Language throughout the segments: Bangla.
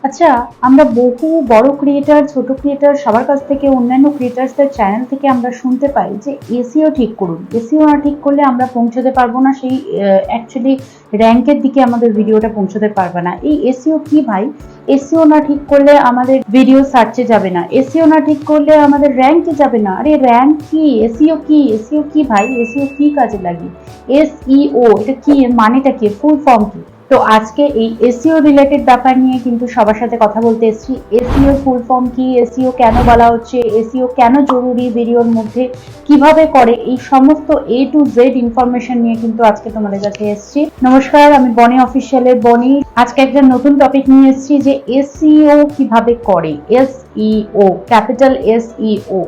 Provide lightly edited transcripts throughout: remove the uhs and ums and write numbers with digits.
আচ্ছা, আমরা বহু বড় ক্রিয়েটার, ছোট ক্রিয়েটার সবার কাছ থেকে, অন্যান্য ক্রিয়েটার্সদের চ্যানেল থেকে আমরা শুনতে পাই যে এসইও ঠিক করুন। এসইও না ঠিক করলে আমরা পৌঁছতে পারবো না সেই অ্যাকচুয়ালি র্যাঙ্কের দিকে আমাদের ভিডিওটা পৌঁছতে পারবে না। এই এসইও কি ভাই? এসইও না ঠিক করলে আমাদের ভিডিও সার্চে যাবে না, এসইও না ঠিক করলে আমাদের র্যাঙ্কে যাবে না। আরে র্যাঙ্ক কি? এসইও কি? এসইও কি ভাই? এসইও কি কাজে লাগে? এসইও এটা কি, মানেটা কি, ফুল ফর্ম কি? তো আজকে এই এসইও রিলেটেড ব্যাপার নিয়ে কিন্তু সবার সাথে কথা বলতে এসেছি। এসইও ফুল ফর্ম কি, এসইও কেন বলা হচ্ছে, এসইও কেন জরুরি ভিডিওর মধ্যে, কিভাবে করে, এই সমস্ত A to Z ইনফরমেশন নিয়ে কিন্তু আজকে তোমাদের কাছে এসেছি। নমস্কার, আমি বনি অফিসিয়ালের বনি। আজকে একটা নতুন টপিক নিয়ে এসেছি যে এসইও কিভাবে করে। SEO, capital SEO.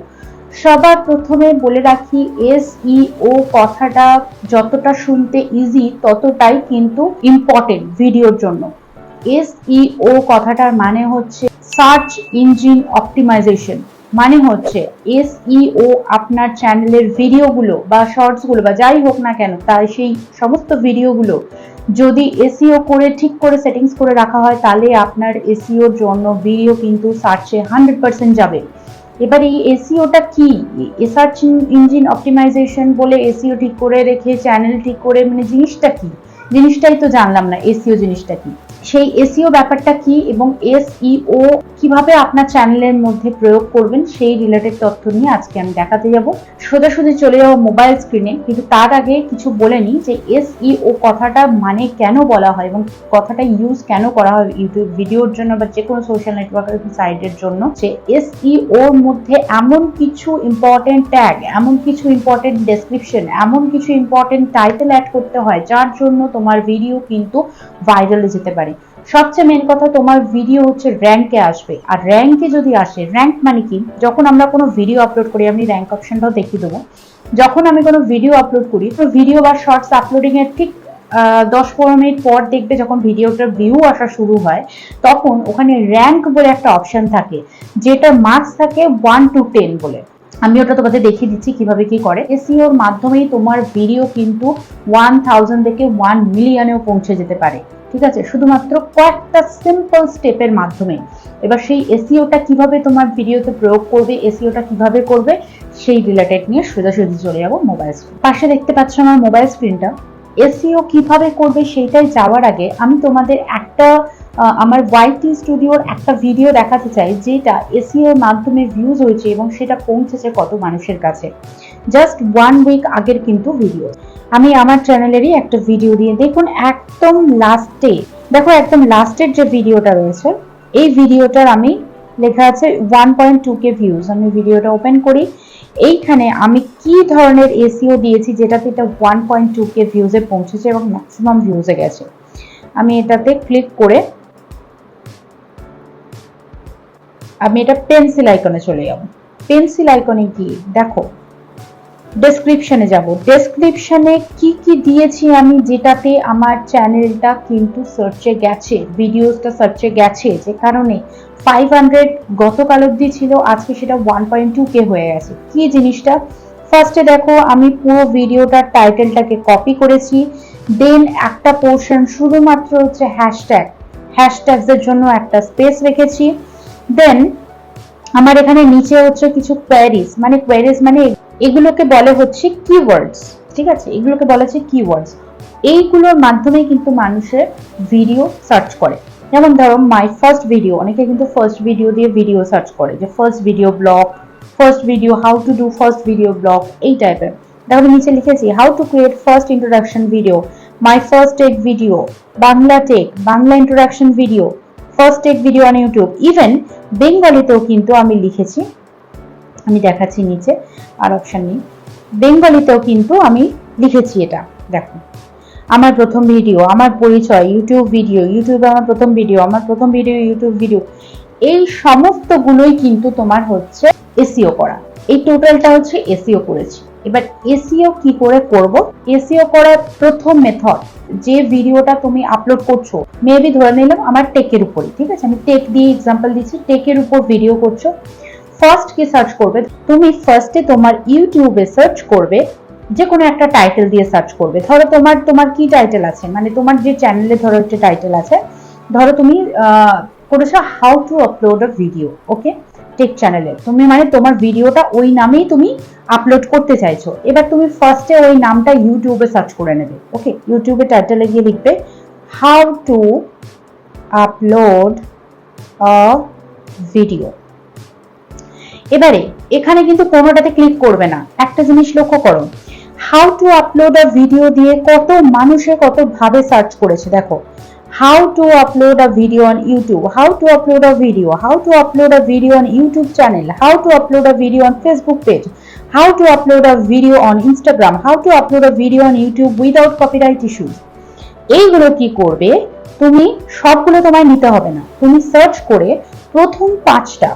সবার প্রথমে বলে রাখি, এসইও কথাটা যতটা শুনতে ইজি ততটাই কিন্তু ইম্পর্টেন্ট ভিডিওর জন্য। এসইও কথাটার মানে হচ্ছে সার্চ ইঞ্জিন অপটিমাইজেশন। মানে হচ্ছে এসইও আপনার চ্যানেলের ভিডিওগুলো বা শর্টসগুলো বা যাই হোক না কেন, তাই সেই সমস্ত ভিডিওগুলো যদি এসইও করে ঠিক করে সেটিংস করে রাখা হয়, তাহলে আপনার এসইওর জন্য ভিডিও কিন্তু সার্চে 100% যাবে। এবার এই এসইওটা কি? সার্চ ইঞ্জিন অপটিমাইজেশন বলে এসইও ঠিক করে রেখে চ্যানেল ঠিক করে, মানে জিনিসটা কি? জিনিসটাই তো জানলাম না, এসইও জিনিসটা কি, সেই এসইও ব্যাপারটা কি এবং এসইও কিভাবে আপনার চ্যানেলের মধ্যে প্রয়োগ করবেন সেই রিলেটেড তথ্য নিয়ে আজকে আমি দেখাতে যাব। সোজাসুজি চলে যাবো মোবাইল স্ক্রিনে, কিন্তু তার আগে কিছু বলে নিই যে এসইও কথাটা মানে কেন বলা হয় এবং কথাটা ইউজ কেন করা হয় ইউটিউব ভিডিওর জন্য বা যে কোনো সোশ্যাল নেটওয়ার্কের সাইটের জন্য। যে এসইওর মধ্যে এমন কিছু ইম্পর্টেন্ট ট্যাগ, এমন কিছু ইম্পর্টেন্ট ডেসক্রিপশন, এমন কিছু ইম্পর্টেন্ট টাইটেল অ্যাড করতে হয় যার জন্য তোমার ভিডিও কিন্তু ভাইরালে যেতে পারে। সবচেয়ে মেন কথা, তোমার ভিডিও হচ্ছে র্যাঙ্কে আসবে। আর র্যাঙ্কে যদি আসে, র্যাঙ্ক মানে কি? যখন আমরা কোনো ভিডিও আপলোড করি, আমি র্যাঙ্ক অপশনটাও দেখিয়ে দেবো। যখন আমি কোনো ভিডিও আপলোড করি, তো ভিডিও বা শর্টস আপলোডিং এর ঠিক 10-15 মিনিট পর দেখবে যখন ভিডিওটার ভিউ আসা শুরু হয়, তখন ওখানে র্যাঙ্ক বলে একটা অপশন থাকে, যেটা মার্কস থাকে 1 to 10 বলে। আমি ওটা তোমাদের দেখিয়ে দিচ্ছি কিভাবে কি করে। এসইওর মাধ্যমেই তোমার ভিডিও কিন্তু 1000 থেকে 1 মিলিয়নেও পৌঁছে যেতে পারে। ঠিক আছে, শুধুমাত্র কয়েকটা সিম্পল স্টেপের মাধ্যমে। এবার সেই এসইওটা কিভাবে তোমার ভিডিওতে প্রয়োগ করবে, এসইওটা কিভাবে করবে, সেই রিলেটেড নিয়ে সোজাসুজি চলে যাবো মোবাইল স্ক্রিন। পাশে দেখতে পাচ্ছ আমার মোবাইল স্ক্রিনটা। এসইও কিভাবে করবে সেইটাই যাওয়ার আগে আমি তোমাদের একটা আমার ওয়াইটি স্টুডিওর একটা ভিডিও দেখাতে চাই, যেটা এসইওর মাধ্যমে ভিউজ হয়েছে এবং সেটা পৌঁছেছে কত মানুষের কাছে। জাস্ট 1 উইক আগের কিন্তু ভিডিও। আমি আমার চ্যানেলেরই একটা ভিডিও দিয়ে দেখুন, একদম লাস্টে দেখো, একদম লাস্টের যে ভিডিওটা রয়েছে, এই ভিডিওটার আমি লেখা আছে 1.2K ভিউজ। আমি ভিডিওটা ওপেন করি, এইখানে আমি কি ধরনের এসইও দিয়েছি যেটাতে এটা 1.2K ভিউজে পৌঁছেছে এবং ম্যাক্সিমাম ভিউজে গেছে। আমি এটাতে ক্লিক করে আমি এটা পেন্সিল আইকনে চলে যাব। পেন্সিল আইকনে গিয়ে দেখো ডেসক্রিপশনে যাব। ডেসক্রিপশনে কি কি দিয়েছি আমি, যেটাতে আমার চ্যানেলটা কিন্তু সার্চে গেছে, ভিডিওসটা সার্চে গেছে, যে কারণে 500 গতকাল অবধি ছিল, আজকে সেটা 1.2K হয়ে গেছে। কি জিনিসটা? ফার্স্টে দেখো, আমি পুরো ভিডিওটার টাইটেলটাকে কপি করেছি, দেন একটা পোর্শন শুধুমাত্র হচ্ছে হ্যাশট্যাগসের জন্য একটা স্পেস রেখেছি। দেন আমার এখানে নিচে হচ্ছে কিছু কোয়েরিজ মানে এগুলোকে বলে হচ্ছে কিওয়ার্ডস। ঠিক আছে, এগুলোকে বলা হচ্ছে কিওয়ার্ডস। এইগুলোর মাধ্যমে কিন্তু মানুষের ভিডিও সার্চ করে। যেমন ধরো মাই ফার্স্ট ভিডিও, অনেকে কিন্তু ফার্স্ট ভিডিও দিয়ে ভিডিও সার্চ করে, যে first video blog, first video how to do first video blog, এই টাইপের। তাহলে নিচে লিখেছি how to create first introduction video, my first tech video, Bangla introduction video, first tech video on YouTube. Even বেঙ্গলিতেও কিন্তু আমি লিখেছি, আমি দেখাচ্ছি নিচে আর অপশন নেই, বেঙ্গলিতেও কিন্তু আমি লিখেছি। এটা দেখো, আমার প্রথম ভিডিও, আমার পরিচয়, ইউটিউবে আমার প্রথম ভিডিও, ইউটিউব ভিডিও, এই সমস্তগুলোই কিন্তু তোমার হচ্ছে এসইও করা। এই টোটালটা হচ্ছে এসইও করেছি। এবার এসইও কি করে করব? এসইও করার প্রথম মেথড, যে ভিডিওটা তুমি আপলোড করছো, মেবি ধরে নিলাম আমার টেকের উপরে, ঠিক আছে, আমি টেক দিয়ে এক্সাম্পল দিচ্ছি, টেকের উপর ভিডিও করছো। ফার্স্ট কি সার্চ করবে? তুমি ফার্স্টে তোমার ইউটিউবে সার্চ করবে, যে কোনো একটা টাইটেল দিয়ে সার্চ করবে। ধরো তোমার কি টাইটেল আছে, মানে তোমার যে চ্যানেলে ধরো একটা টাইটেল আছে, ধরো তুমি করেছো how to upload a video, okay, tech চ্যানেলে তুমি মানে তোমার ভিডিওটা ওই নামেই তুমি আপলোড করতে চাইছো। এবার তুমি ফার্স্টে ওই নামটা ইউটিউবে সার্চ করে নেবে, ওকে, ইউটিউবে টাইটেলে গিয়ে লিখবে how to upload a video. এবারে এখানে কিন্তু কোনোটাতে ক্লিক করবে না, একটা জিনিস লক্ষ্য করো, how to upload a video দিয়ে কত মানুষে কত ভাবে সার্চ করেছে, দেখো how to upload a video on YouTube, how to upload a video, how to upload a video on YouTube channel, how to upload a video on Facebook page, how to upload a video on Instagram, how to upload a video on YouTube without copyright issues। এইগুলো কি করবে, তুমি সবগুলো তোমায় নিতে হবে না, তুমি সার্চ করে প্রথম 5টা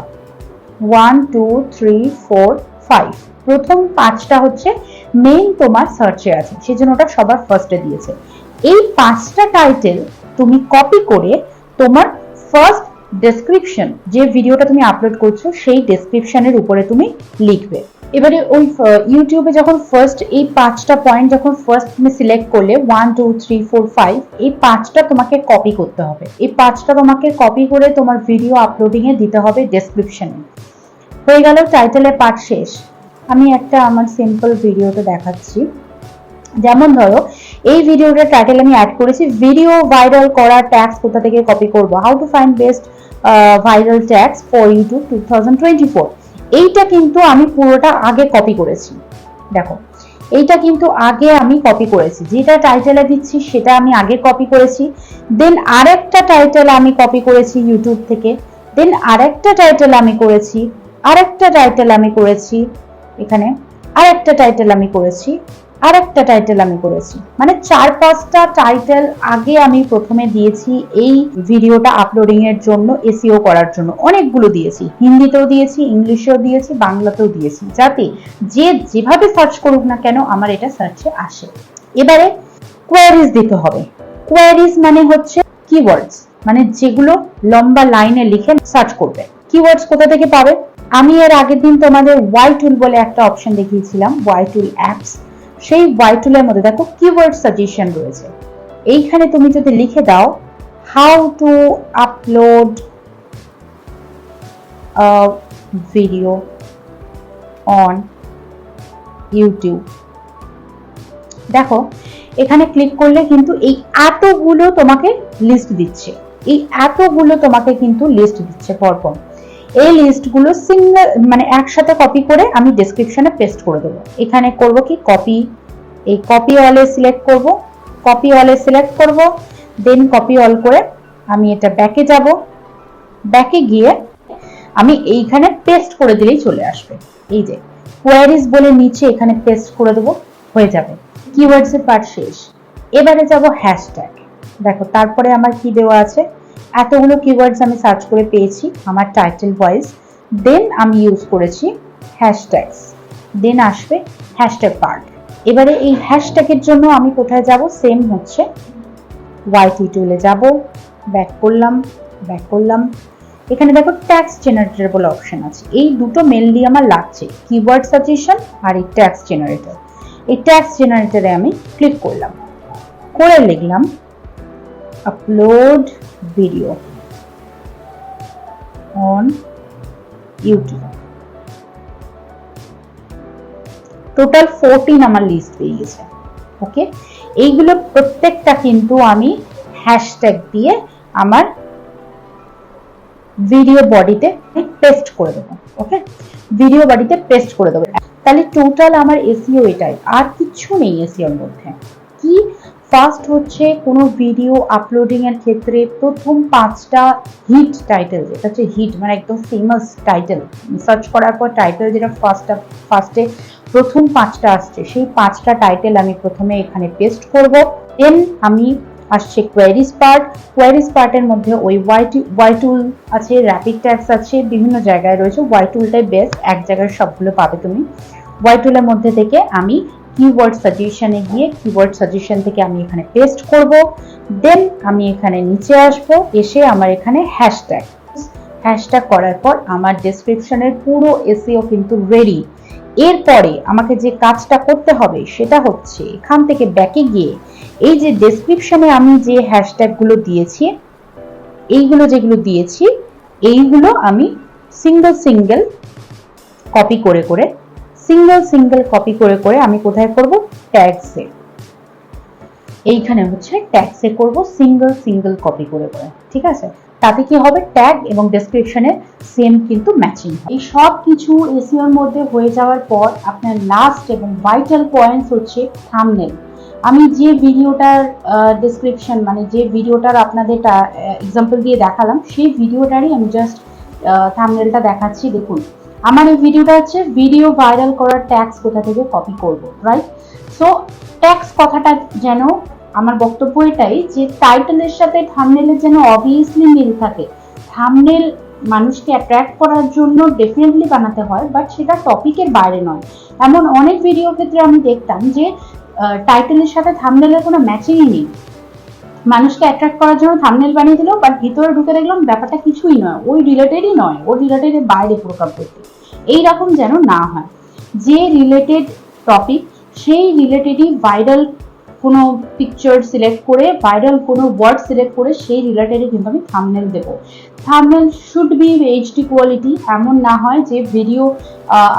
1 2 3 4 5 প্রথম 5টা হচ্ছে মেইন তোমার সার্চে আছে, সেজন্য ওটা সবার ফার্স্টে দিয়েছে। এই 5টা টাইটেল তুমি কপি করে তোমার ফার্স্ট ডেসক্রিপশন, যে ভিডিওটা তুমি আপলোড করছো সেই ডেসক্রিপশনের উপরে তুমি লিখবে। এবারে ওই ইউটিউবে যখন ফার্স্ট এই 5টা পয়েন্ট যখন ফার্স্ট তুমি সিলেক্ট করলে 1 2 3 4 5 এই 5টা তোমাকে কপি করতে হবে, এই 5টা তোমাকে কপি করে তোমার ভিডিও আপলোডিং এ দিতে হবে ডেসক্রিপশনে। হয়ে গেল টাইটেলের পার্ট শেষ। আমি একটা আমার সিম্পল ভিডিওতে দেখাচ্ছি, যেমন ধরো এই ভিডিওটার টাইটেল আমি অ্যাড করেছি ভিডিও ভাইরাল করার ট্যাগস কোথা থেকে কপি করব, how to find best viral tags for YouTube 2024। এইটা কিন্তু আমি পুরোটা আগে কপি করেছি, দেখো এইটা কিন্তু আগে আমি কপি করেছি, যেটা টাইটেলে দিচ্ছি সেটা আমি আগে কপি করেছি, দেন আরেকটা টাইটেল আমি কপি করেছি ইউটিউব থেকে, দেন আরেকটা টাইটেল আমি করেছি, আরেকটা টাইটেল আমি করেছি এখানে, আরেকটা টাইটেল আমি করেছি, আরেকটা টাইটেল আমি করেছি, মানে 4-5টা টাইটেল আগে আমি প্রথমে দিয়েছি এই ভিডিওটা আপলোডিং এর জন্য, এসইও করার জন্য অনেকগুলো দিয়েছি, হিন্দিতেও দিয়েছি, ইংলিশেও দিয়েছি, বাংলাতেও দিয়েছি, যাতে যে যেভাবে সার্চ করুক না কেন আমার এটা সার্চে আসে। এবারে কোয়ারিজ দিতে হবে, কোয়ারিজ মানে হচ্ছে কিওয়ার্ডস, মানে যেগুলো লম্বা লাইনে লিখে সার্চ করবে। কিওয়ার্ডস কোথা থেকে পাবে, আমি এর আগের দিন তোমাদের ওয়াই টুল বলে একটা অপশন দেখিয়েছিলাম, ওয়াই টুল অ্যাপস, সেই ওয়াই টুলের মধ্যে দেখো কিওয়ার্ড সাজেশন রয়েছে, এইখানে তুমি যদি লিখে দাও how to upload a video on YouTube, দেখো এখানে ক্লিক করলে কিন্তু এই এতগুলো তোমাকে লিস্ট দিচ্ছে, এই এতগুলো তোমাকে কিন্তু লিস্ট দিচ্ছে পরপর। এই লিস্টগুলো সিঙ্গেল মানে একসাথে কপি করে আমি ডেসক্রিপশনে পেস্ট করে দেবো। এখানে করব কি কপি, এই কপি অলে সিলেক্ট করব, কপি অলে সিলেক্ট করব, দেন কপি অল করে আমি এটা ব্যাকে যাব, ব্যাকে গিয়ে আমি এইখানে পেস্ট করে দিলেই চলে আসবে। এই যে কোয়ারিজ বলে নিচে এখানে পেস্ট করে দেবো, হয়ে যাবে। কিওয়ার্ডস এর পার্ট শেষ। এবারে যাব হ্যাশট্যাগ, দেখো তারপরে আমার কি দেওয়া আছে, এতগুলো কিওয়ার্ডস আমি সার্চ করে পেয়েছি আমার টাইটেল ওয়াইজ, দেন আমি ইউজ করেছি হ্যাশট্যাগস, দেন আসবে হ্যাশট্যাগ পার্ট। এবারে এই হ্যাশট্যাগের জন্য আমি কোথায় যাব, সেম হচ্ছে ওয়াইটি টুলে যাব, ব্যাক করলাম, ব্যাক করলাম, এখানে দেখো ট্যাগস জেনারেটর বলে অপশন আছে, এই দুটো মেনলি আমার লাগছে, কিওয়ার্ড সাজেশন আর এই ট্যাগস জেনারেটর। এই ট্যাগস জেনারেটরে আমি ক্লিক করলাম, করে লিখলাম upload video on YouTube. Total 14 আমার লিস্ট পেয়ে গেছে, ওকে। এইগুলো প্রত্যেকটা কিন্তু আমি হ্যাশট্যাগ দিয়ে আমার ভিডিও বডিতে পেস্ট করে দেবো, ওকে, ভিডিও বডিতে পেস্ট করে দেবো। তাহলে টোটাল আমার এসইও এটাই, আর কিছু নেই এসইওর মধ্যে। কি ফার্স্ট হচ্ছে কোনো ভিডিও আপলোডিং এর ক্ষেত্রে প্রথম 5টা হিট টাইটেল, যেটা হচ্ছে হিট মানে একদম ফেমাস টাইটেল, সার্চ করার পর টাইটেল যেটা ফার্স্টে প্রথম 5টা আসছে, সেই 5টা টাইটেল আমি প্রথমে এখানে পেস্ট করব। দেন আমি আসছে কোয়ারিজ পার্ট, কোয়ারিজ পার্টের মধ্যে ওই ওয়াই টুল আছে, র্যাপিড ট্যাগস আছে, বিভিন্ন জায়গায় রয়েছে, ওয়াই টুলটাই বেস্ট, এক জায়গায় সবগুলো পাবে তুমি। ওয়াই টুলের মধ্যে থেকে আমি কিওয়ার্ড সাজেশনে গিয়ে কিওয়ার্ড সাজেশন থেকে আমি এখানে পেস্ট করব, দেন আমি এখানে নিচে আসব, এসে আমার এখানে হ্যাশট্যাগ করার পর আমার ডেসক্রিপশনের পুরো এসইও কিন্তু রেডি। এরপরে আমাকে যে কাজটা করতে হবে সেটা হচ্ছে এখান থেকে ব্যাকে গিয়ে এই যে ডেসক্রিপশনে আমি যে হ্যাশট্যাগ গুলো দিয়েছি এইগুলো যেগুলো দিয়েছি এইগুলো আমি সিঙ্গেল কপি করে করে আমি কোথায় করব, ট্যাগসে। এইখানে হচ্ছে ট্যাগসে করব সিঙ্গেল কপি করে, ঠিক আছে। তাতে কি হবে, ট্যাগ এবং ডেসক্রিপশনে সেম কিন্তু ম্যাচিং। এই সব কিছু এসইওর মধ্যে হয়ে যাওয়ার পর আপনার লাস্ট এবং ভাইটাল পয়েন্টস হচ্ছে থাম্বনেল। আমি যে ভিডিওটার ডেসক্রিপশন মানে যে ভিডিওটার আপনাদের এক্সাম্পল দিয়ে দেখালাম সেই ভিডিওটারই আমি জাস্ট থাম্বনেলটা দেখাচ্ছি। দেখুন আমার এই ভিডিওটা হচ্ছে ভিডিও ভাইরাল করার ট্যাগস কোথা থেকে কপি করব, রাইট। সো ট্যাগস কথাটা যেন, আমার বক্তব্য এটাই যে টাইটেলের সাথে থাম্বনেলের যেন অবভিয়াসলি মিল থাকে। থাম্বনেল মানুষকে অ্যাট্রাক্ট করার জন্য ডেফিনেটলি বানাতে হয়, বাট সেটা টপিকের বাইরে নয়। এমন অনেক ভিডিও ক্ষেত্রে আমি দেখতাম যে টাইটেলের সাথে থাম্বনেলের কোনো ম্যাচিংই নেই, মানুষকে অ্যাট্রাক্ট করার জন্য থাম্বনেল বানিয়ে দিল, বাট ভিতরে ঢুকে দেখলাম ব্যাপারটা কিছুই নয়, ওই রিলেটেডই নয়, ওই রিলেটেডের বাইরে পুরো কমপ্লিটলি। এইরকম যেন না হয়, যে রিলেটেড টপিক সেই রিলেটেডই ভাইরাল কোনো পিকচার সিলেক্ট করে, ভাইরাল কোনো ওয়ার্ড সিলেক্ট করে সেই রিলেটেডে কিন্তু আমি থাম্বনেল দেবো। Thumbnail should be HD quality, এমন না হয় যে ভিডিও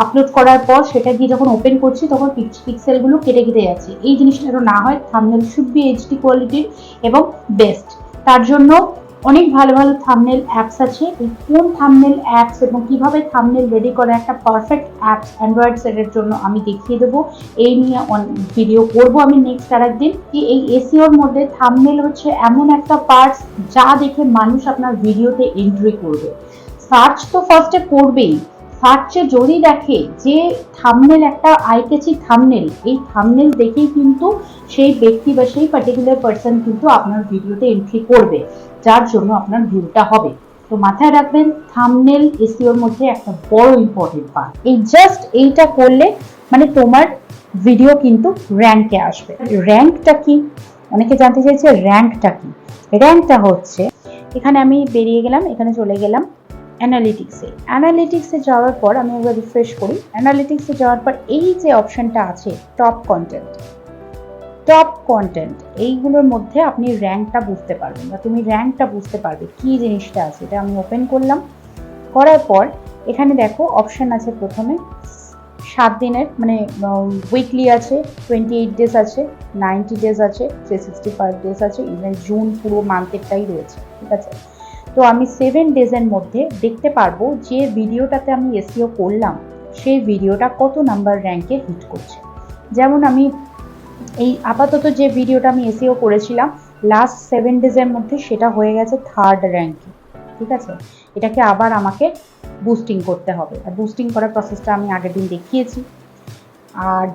আপলোড করার পর সেটা গিয়ে যখন ওপেন করছি তখন পিক্সেলগুলো কেটে যাচ্ছে, এই জিনিসটা যেন না হয়। থাম্বনেল শুড বি এইচডি কোয়ালিটির এবং বেস্ট। তার জন্য অনেক ভালো থাম্বনেল অ্যাপস আছে। কোন থাম্বনেল অ্যাপস এবং কিভাবে থাম্বনেল রেডি করে একটা পারফেক্ট অ্যাপস অ্যান্ড্রয়েড সেটের জন্য আমি দেখিয়ে দেবো। এই নিয়ে ভিডিও করব আমি নেক্সট আরেকদিন। কি এই এসইওর মধ্যে থাম্বনেল হচ্ছে এমন একটা পার্টস যা দেখে মানুষ আপনার ভিডিওতে এন্ট্রি করবে। সার্চ তো ফার্স্টে করবেই, সার্চে যদি দেখে যে থাম্বনেল একটা আই ক্যাচি থাম্বনেল, এই থাম্বনেল দেখেই কিন্তু সেই ব্যক্তি বা সেই পার্টিকুলার পার্সন কিন্তু আপনার ভিডিওতে এন্ট্রি করবে, যার জন্য আপনার ভিউটা হবে। তো মাথায় রাখবেন থাম্বনেল এসইওর মধ্যে একটা বড় ইম্পর্টেন্ট পার্ট। এই জাস্ট এইটা করলে মানে তোমার ভিডিও কিন্তু র্যাঙ্কে আসবে। র্যাঙ্কটা কি, অনেকে জানতে চাইছে র্যাঙ্কটা কি। র্যাঙ্কটা হচ্ছে, এখানে আমি বেরিয়ে গেলাম, এখানে চলে গেলাম অ্যানালিটিক্সে যাওয়ার পর আমি একবার রিফ্রেশ করি। অ্যানালিটিক্সে যাওয়ার পর এই যে অপশনটা আছে টপ কন্টেন্ট, এইগুলোর মধ্যে আপনি র্যাঙ্কটা বুঝতে পারবেন বা তুমি র্যাঙ্কটা বুঝতে পারবে কি জিনিসটা আছে। এটা আমি ওপেন করলাম, করার পর এখানে দেখো অপশন আছে প্রথমে 7 দিনের, মানে উইকলি আছে, 28 ডেজ আছে, 90 ডেজ আছে, 365 ডেজ আছে, ইভেন জুন পুরো মান্থেরটাই রয়েছে, ঠিক আছে। তো আমি 7 ডেজের মধ্যে দেখতে পারবো যে ভিডিওটাতে আমি এসইও করলাম সেই ভিডিওটা কত নাম্বার র্যাঙ্কে হিট করছে। যেমন আমি এই আপাতত যে ভিডিওটা আমি এসইও করেছিলাম লাস্ট 7 ডেজের মধ্যে সেটা হয়ে গেছে 3rd র্যাঙ্কে, ঠিক আছে। এটাকে আবার আমাকে বুস্টিং করতে হবে, আর বুস্টিং করার প্রসেসটা আমি আগের দিন দেখিয়েছি। আর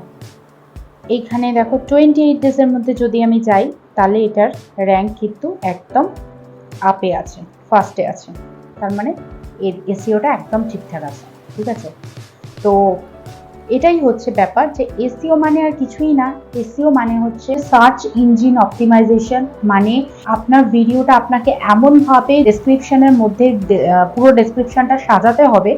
এইখানে দেখো 28 ডেজের মধ্যে যদি আমি যাই তাহলে এটার র্যাঙ্ক কিন্তু একদম আপে আছে, ফার্স্টে আছে, তার মানে এর এসইওটা একদম ঠিকঠাক আছে, ঠিক আছে। তো এটাই হচ্ছে ব্যাপার যে এসইও মানে আর কিছুই না, এসইও মানে হচ্ছে সার্চ ইঞ্জিন অপটিমাইজেশন। মানে আপনার ভিডিওটা আপনাকে এমনভাবে ডেসক্রিপশনের মধ্যে পুরো ডেসক্রিপশনটা সাজাতে হবে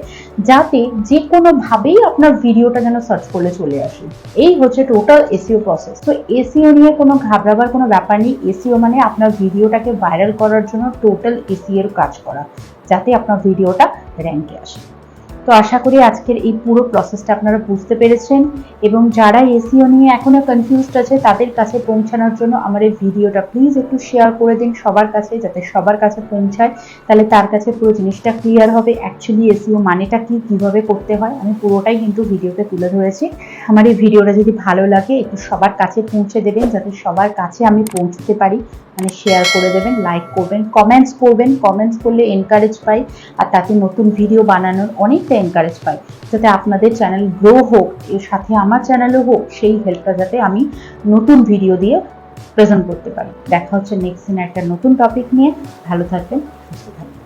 যাতে যে কোনোভাবেই আপনার ভিডিওটা যেন সার্চ করলে চলে আসে। এই হচ্ছে টোটাল এসইও প্রসেস। তো এসইও নিয়ে কোনো ঘাবড়াবার কোনো ব্যাপার নেই। এসইও মানে আপনার ভিডিওটাকে ভাইরাল করার জন্য টোটাল এসইও কাজ করা, যাতে আপনার ভিডিওটা র্যাঙ্কে আসে। তো আশা করি আজকের এই পুরো প্রসেসটা আপনারা বুঝতে পেরেছেন, এবং যারা এসইও নিয়ে এখনো কনফিউজড আছে তাদের কাছে পৌঁছানোর জন্য আমার এই ভিডিওটা প্লিজ একটু শেয়ার করে দিন সবার কাছে, যাতে সবার কাছে পৌঁছায়, তাহলে তার কাছে পুরো জিনিসটা ক্লিয়ার হবে অ্যাকচুয়ালি এসইও মানেটা কি, কিভাবে করতে হয়। আমি পুরোটাই কিন্তু ভিডিওতে তুলে ধরেছি। আমার এই ভিডিওটা যদি ভালো লাগে একটু সবার কাছে পৌঁছে দেবেন, যাতে সবার কাছে আমি পৌঁছতে পারি। মানে শেয়ার করে দেবেন, লাইক করবেন, কমেন্টস করবেন। কমেন্টস করলে এনকারেজ পাই, আর তাতে নতুন ভিডিও বানানোর অনেকটা এনকারেজ পাই, যাতে আপনাদের চ্যানেল গ্রো হোক, এর সাথে আমার চ্যানেলও হোক, সেই হেল্পটা যাতে আমি নতুন ভিডিও দিয়ে প্রেজেন্ট করতে পারি। দেখা হচ্ছে নেক্সট দিন একটা নতুন টপিক নিয়ে। ভালো থাকবেন, সুস্থ থাকবেন।